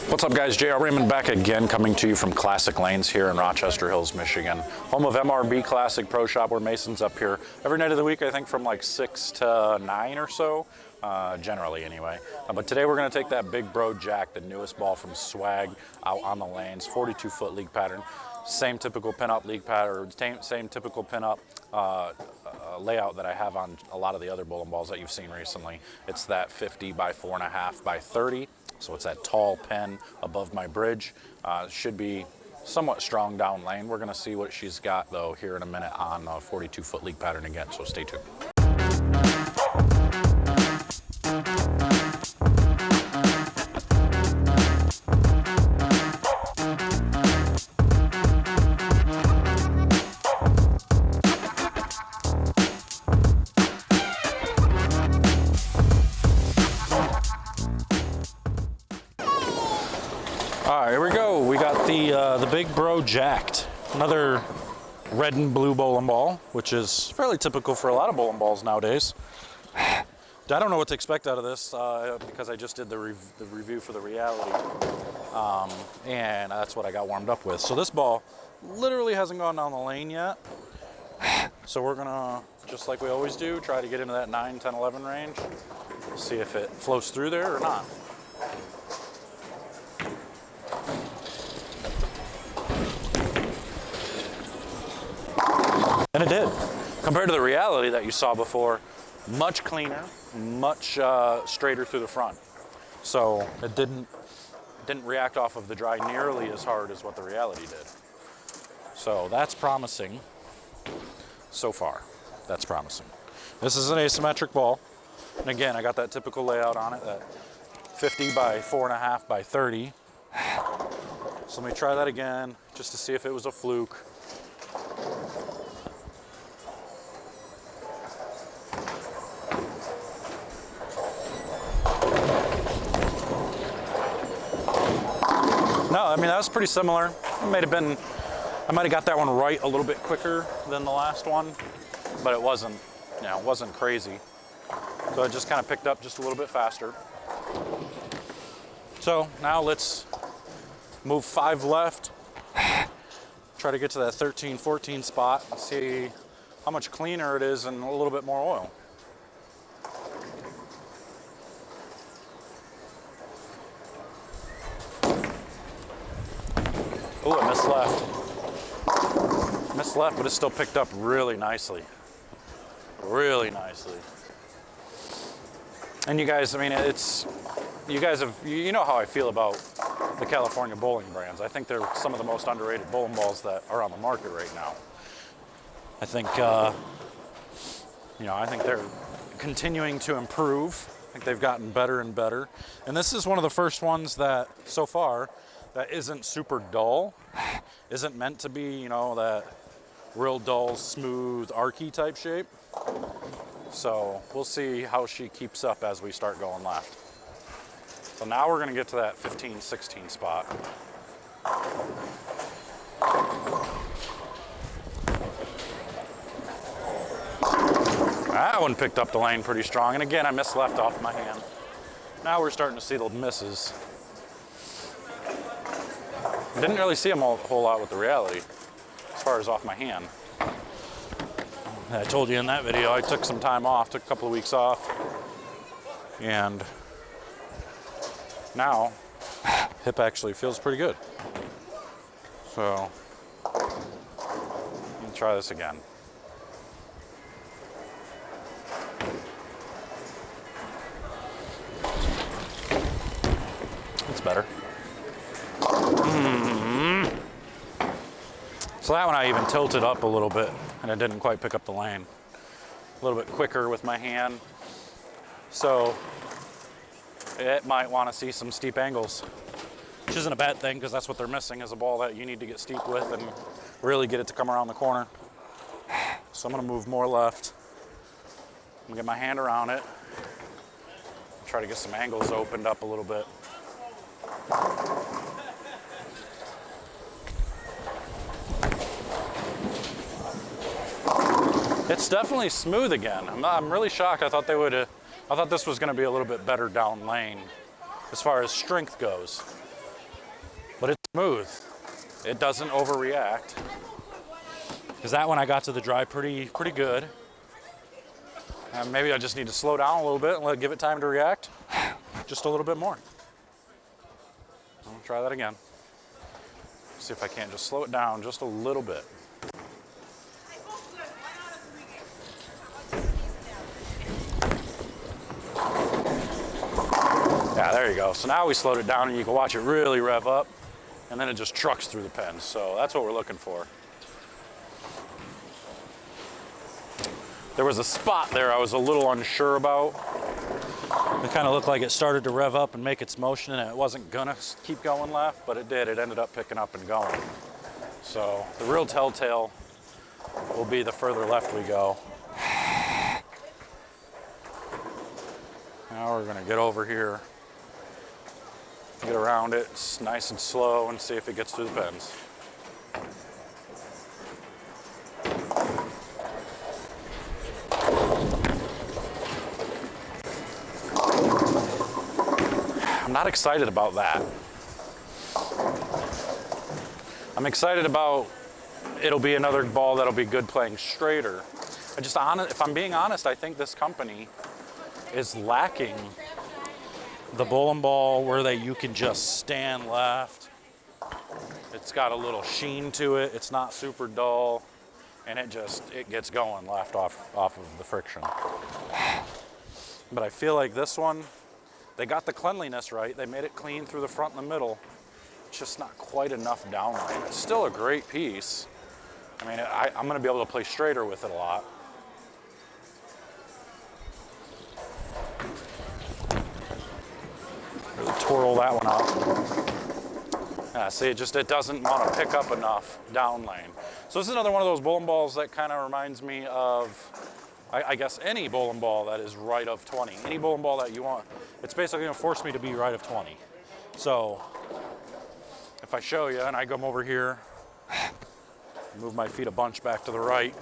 What's up, guys? J.R. Raymond back again, coming to you from Classic Lanes here in Rochester Hills, Michigan. Home of MRB Classic Pro Shop, where Mason's up here every night of the week, I think from like 6 to 9 or so, generally anyway. But today we're going to take that Big Bro Jack, the newest ball from Swag, out on the lanes, 42-foot league pattern. Same typical pinup league pattern, same typical pinup layout that I have on a lot of the other bowling balls that you've seen recently. It's that 50 by 4.5 by 30. So it's that tall pin above my bridge. Should be somewhat strong down lane. We're gonna see what she's got though here in a minute on the 42-foot league pattern again, so stay tuned. All right, here we go. We got the Big Bro Jacked, another red and blue bowling ball, which is fairly typical for a lot of bowling balls nowadays. I don't know what to expect out of this because I just did the review for the reality, and that's what I got warmed up with. So this ball literally hasn't gone down the lane yet. So we're gonna, just like we always do, try to get into that 9, 10, 11 range. See if it flows through there or not. And it did. Compared to the reality that you saw before, much cleaner, much straighter through the front. So it didn't react off of the dry nearly as hard as what the reality did. So that's promising so far. That's promising. This is an asymmetric ball. And again, I got that typical layout on it, that 50 by 4.5 by 30. So let me try that again, just to see if it was a fluke. No, I mean, that was pretty similar. It might have been, I might have got that one right a little bit quicker than the last one, but it wasn't, you know, it wasn't crazy. So it just kind of picked up just a little bit faster. So now let's move 5 left, try to get to that 13, 14 spot and see how much cleaner it is and a little bit more oil. Oh, I missed left. Missed left, but it still picked up really nicely. Really nicely. And you guys, I mean, you guys have, you know how I feel about the California bowling brands. I think they're some of the most underrated bowling balls that are on the market right now. I think, you know, I think they're continuing to improve. I think they've gotten better and better. And this is one of the first ones that, so far, that isn't super dull, isn't meant to be, you know, that real dull, smooth, archy type shape. So we'll see how she keeps up as we start going left. So now we're gonna get to that 15, 16 spot. That one picked up the lane pretty strong. And again, I missed left off my hand. Now we're starting to see the misses. Didn't really see them a whole lot with the reality as far as off my hand. I told you in that video, I took some time off, took a couple of weeks off, and now hip actually feels pretty good. So let me try this again. It's better. So that one I even tilted up a little bit and it didn't quite pick up the lane. A little bit quicker with my hand. So it might want to see some steep angles, which isn't a bad thing because that's what they're missing, is a ball that you need to get steep with and really get it to come around the corner. So I'm gonna move more left. I'm gonna get my hand around it. Try to get some angles opened up a little bit. It's definitely smooth again. I'm really shocked. I thought this was going to be a little bit better down lane as far as strength goes. but it's smooth. It doesn't overreact. Because that one I got to the dry pretty good. And maybe I just need to slow down a little bit and give it time to react just a little bit more. I'll try that again. See if I can't just slow it down just a little bit. Yeah, there you go. So now we slowed it down and you can watch it really rev up and then it just trucks through the pins. So that's what we're looking for. There was a spot there I was a little unsure about. It kind of looked like it started to rev up and make its motion and it wasn't gonna keep going left, but it did. It ended up picking up and going. So the real telltale will be the further left we go. Now we're gonna get over here, get around it, it's nice and slow, and see if it gets through the pins. I'm not excited about that. I'm excited about it'll be another ball that'll be good playing straighter. If I'm being honest, I think this company is lacking the bowling ball where you can just stand left. It's got a little sheen to it. It's not super dull, and it gets going left off of the friction. But I feel like this one, they got the cleanliness right. They made it clean through the front and the middle. It's just not quite enough downline. It's still a great piece. I mean, I'm gonna be able to play straighter with it a lot. Really twirl that one up. Yeah, see, it doesn't want to pick up enough down lane. So this is another one of those bowling balls that kind of reminds me of, I guess, any bowling ball that is right of 20. Any bowling ball that you want, it's basically going to force me to be right of 20. So if I show you and I come over here, move my feet a bunch back to the right,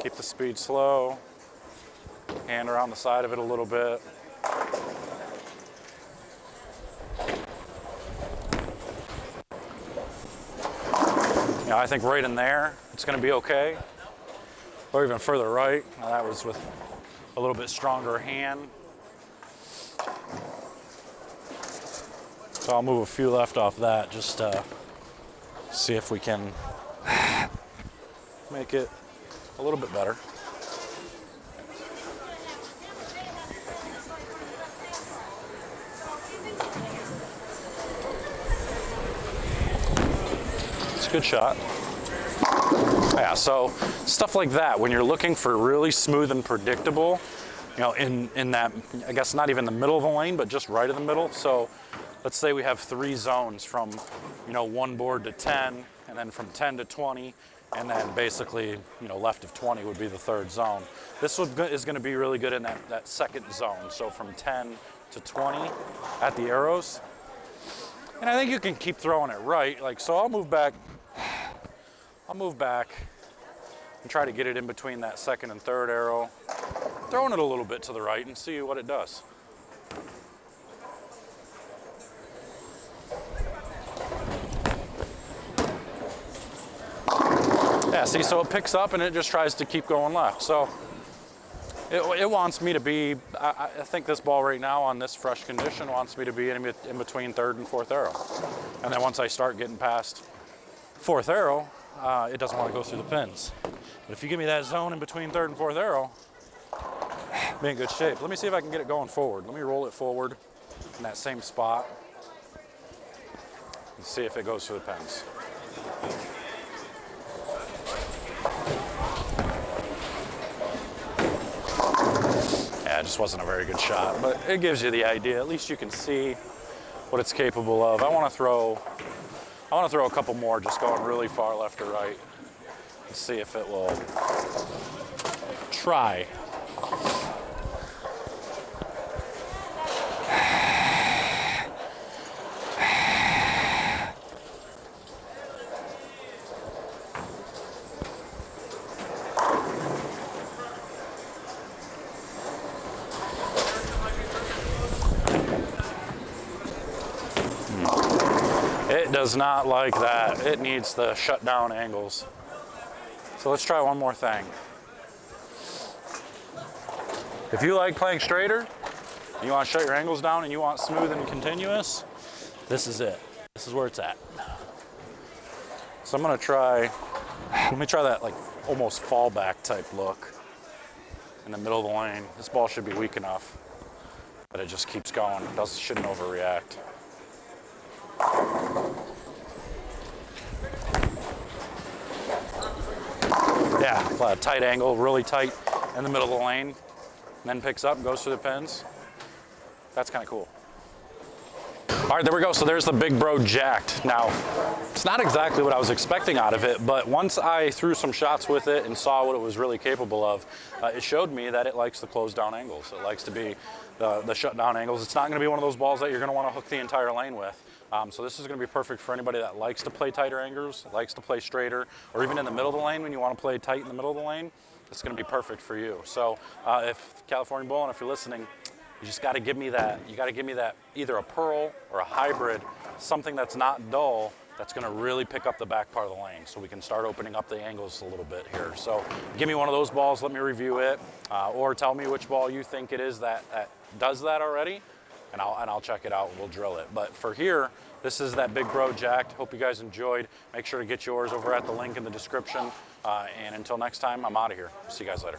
keep the speed slow, hand around the side of it a little bit. You know, I think right in there, it's going to be okay. Or even further right. Now that was with a little bit stronger hand. So I'll move a few left off that just to see if we can make it a little bit better. It's a good shot. Yeah, so stuff like that, when you're looking for really smooth and predictable, you know, in that, I guess not even the middle of the lane, but just right in the middle. So let's say we have 3 zones from, you know, 1 board to 10, and then from 10 to 20, and then basically, you know, left of 20 would be the 3rd zone. This is going to be really good in that 2nd zone. So from 10 to 20 at the arrows. And I think you can keep throwing it right. Like, so I'll move back and try to get it in between that 2nd and 3rd arrow, throwing it a little bit to the right and see what it does. Yeah, see, so it picks up and it just tries to keep going left. So it wants me to be, I think this ball right now on this fresh condition wants me to be in between 3rd and 4th arrow. And then once I start getting past 4th arrow, it doesn't want to go through the pins. But if you give me that zone in between 3rd and 4th arrow, be in good shape. Let me see if I can get it going forward. Let me roll it forward in that same spot and see if it goes through the pins. Yeah, it just wasn't a very good shot, but it gives you the idea. At least you can see what it's capable of. I want to throw a couple more, just going really far left or right, and see if it will try. It does not like that. It needs the shutdown angles. So let's try one more thing. If you like playing straighter, you want to shut your angles down and you want smooth and continuous, this is it. This is where it's at. So I'm gonna try, let me try that like almost fallback type look in the middle of the lane. This ball should be weak enough that it just keeps going. It shouldn't overreact. Yeah, a tight angle, really tight in the middle of the lane, and then picks up, goes through the pins. That's kind of cool. All right, there we go. So there's the Big Bro jacked. Now, it's not exactly what I was expecting out of it, but once I threw some shots with it and saw what it was really capable of, it showed me that it likes the closed down angles. It likes to be the shut down angles. It's not going to be one of those balls that you're going to want to hook the entire lane with. So this is going to be perfect for anybody that likes to play tighter angles, likes to play straighter, or even in the middle of the lane when you want to play tight in the middle of the lane. It's going to be perfect for you. So if California Bowling, if you're listening, you just got to give me that. You got to give me that either a pearl or a hybrid, something that's not dull, that's going to really pick up the back part of the lane, so we can start opening up the angles a little bit here. So give me one of those balls, let me review it, or tell me which ball you think it is that does that already, and I'll check it out and we'll drill it. But for here, this is that Big Bro jacked. Hope you guys enjoyed. Make sure to get yours over at the link in the description. And until next time, I'm out of here. See you guys later.